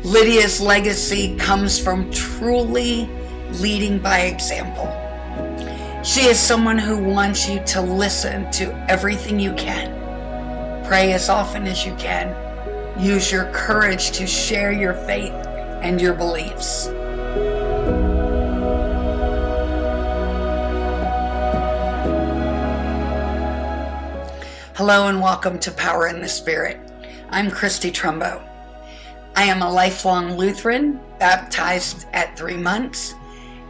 Lydia's legacy comes from truly leading by example. She is someone who wants you to listen to everything you can. Pray as often as you can. Use your courage to share your faith and your beliefs. Hello and welcome to Power in the Spirit. I'm Christy Trumbo. I am a lifelong Lutheran, baptized at 3 months,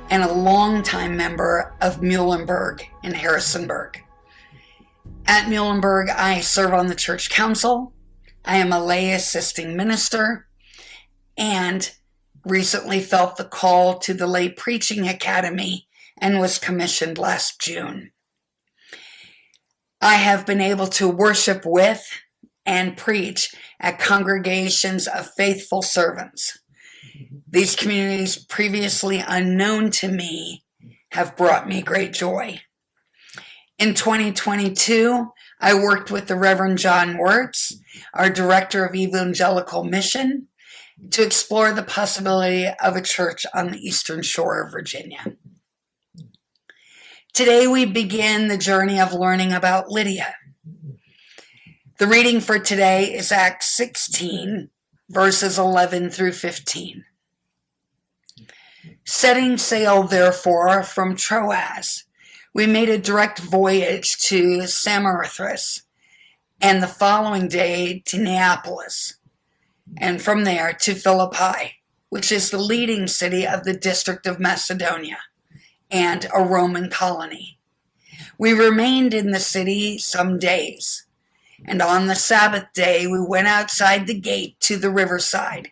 and a longtime member of Muhlenberg in Harrisonburg. At Muhlenberg, I serve on the church council. I am a lay assisting minister and recently felt the call to the Lay Preaching Academy and was commissioned last June. I have been able to worship with and preach at congregations of faithful servants. These communities previously unknown to me have brought me great joy. In 2022, I worked with the Reverend John Wirtz, our Director of Evangelical Mission, to explore the possibility of a church on the Eastern Shore of Virginia. Today we begin the journey of learning about Lydia. The reading for today is Acts 16, verses 11 through 15. Setting sail, therefore, from Troas, we made a direct voyage to Samothrace, and the following day to Neapolis, and from there to Philippi, which is the leading city of the district of Macedonia, and a Roman colony. We remained in the city some days, and on the Sabbath day we went outside the gate to the riverside,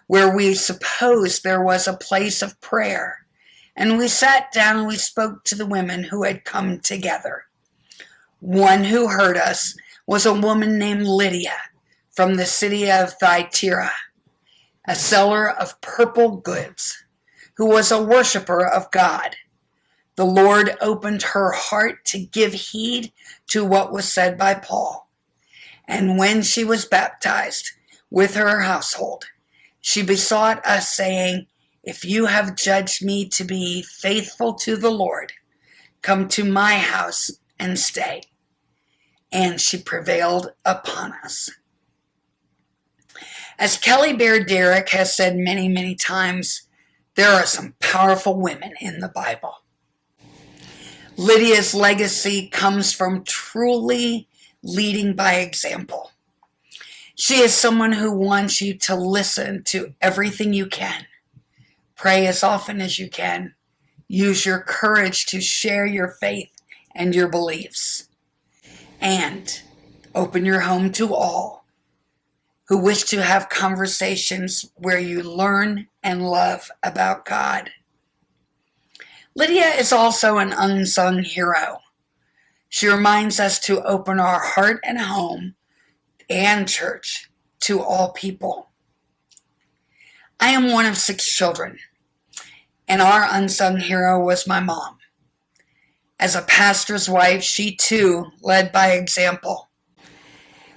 where we supposed there was a place of prayer. And we sat down and we spoke to the women who had come together. One who heard us was a woman named Lydia from the city of Thyatira, a seller of purple goods, who was a worshiper of God. The Lord opened her heart to give heed to what was said by Paul. And when she was baptized with her household, she besought us, saying, "If you have judged me to be faithful to the Lord, come to my house and stay." And she prevailed upon us. As Kelly Bear Derrick has said many, many times, there are some powerful women in the Bible. Lydia's legacy comes from truly leading by example. She is someone who wants you to listen to everything you can. Pray as often as you can. Use your courage to share your faith and your beliefs. And open your home to all who wish to have conversations where you learn and love about God. Lydia is also an unsung hero. She reminds us to open our heart and home and church to all people. I am one of 6 children, and our unsung hero was my mom. As a pastor's wife, she too led by example.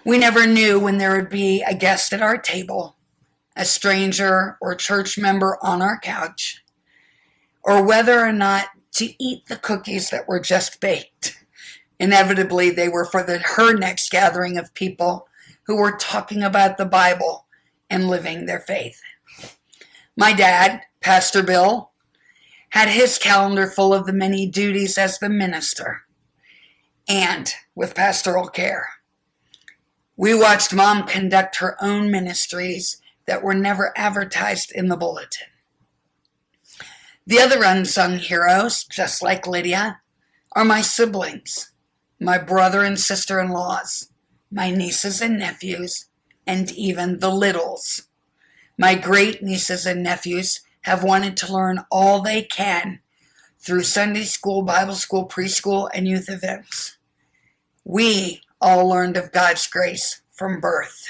We never knew when there would be a guest at our table, a stranger or church member on our couch, or whether or not to eat the cookies that were just baked. Inevitably, they were for her next gathering of people who were talking about the Bible and living their faith. My dad, Pastor Bill, had his calendar full of the many duties as the minister and with pastoral care. We watched Mom conduct her own ministries that were never advertised in the bulletin. The other unsung heroes, just like Lydia, are my siblings. My brother and sister-in-laws, my nieces and nephews, and even the littles. My great nieces and nephews have wanted to learn all they can through Sunday school, Bible school, preschool, and youth events. We all learned of God's grace from birth.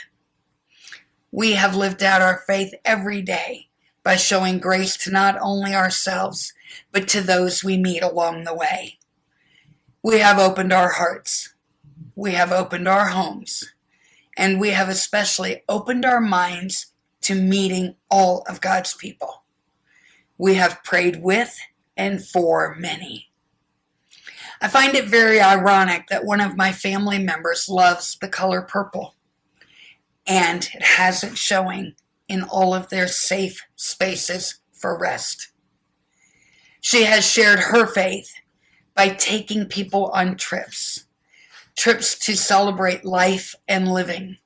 We have lived out our faith every day by showing grace to not only ourselves, but to those we meet along the way. We have opened our hearts. We have opened our homes. And we have especially opened our minds to meeting all of God's people. We have prayed with and for many. I find it very ironic that one of my family members loves the color purple, and it has it showing in all of their safe spaces for rest. She has shared her faith by taking people on trips to celebrate life and living.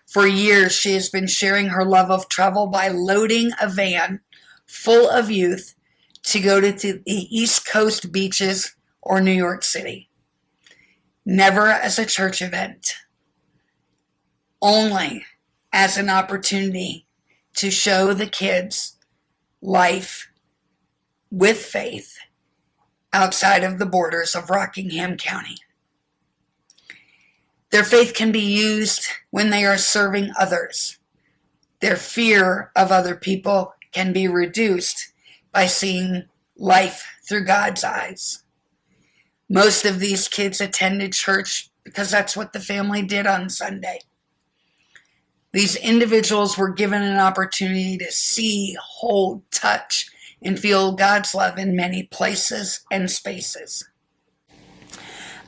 For years, she has been sharing her love of travel by loading a van full of youth to go to the East Coast beaches or New York City. Never as a church event, only as an opportunity to show the kids life with faith outside of the borders of Rockingham County. Their faith can be used when they are serving others. Their fear of other people can be reduced by seeing life through God's eyes. Most of these kids attended church because that's what the family did on Sunday. These individuals were given an opportunity to see, hold, touch, and feel God's love in many places and spaces.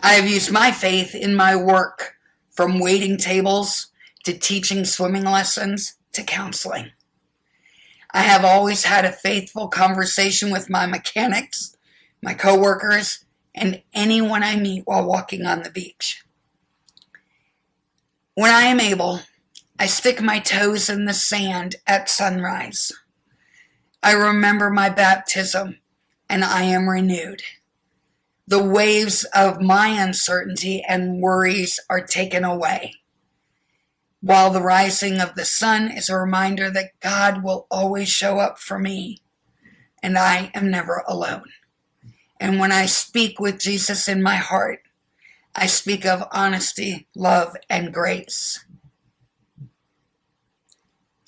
I have used my faith in my work, from waiting tables to teaching swimming lessons to counseling. I have always had a faithful conversation with my mechanics, my coworkers, and anyone I meet while walking on the beach. When I am able, I stick my toes in the sand at sunrise. I remember my baptism, and I am renewed. The waves of my uncertainty and worries are taken away, while the rising of the sun is a reminder that God will always show up for me, and I am never alone. And when I speak with Jesus in my heart, I speak of honesty, love, and grace.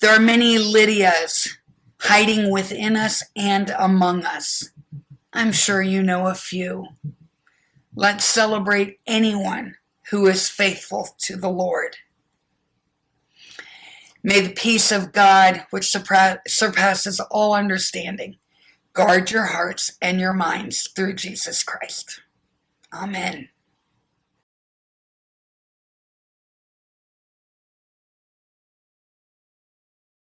There are many Lydias hiding within us and among us. I'm sure you know a few. Let's celebrate anyone who is faithful to the Lord. May the peace of God, which surpasses all understanding, guard your hearts and your minds through Jesus Christ. Amen.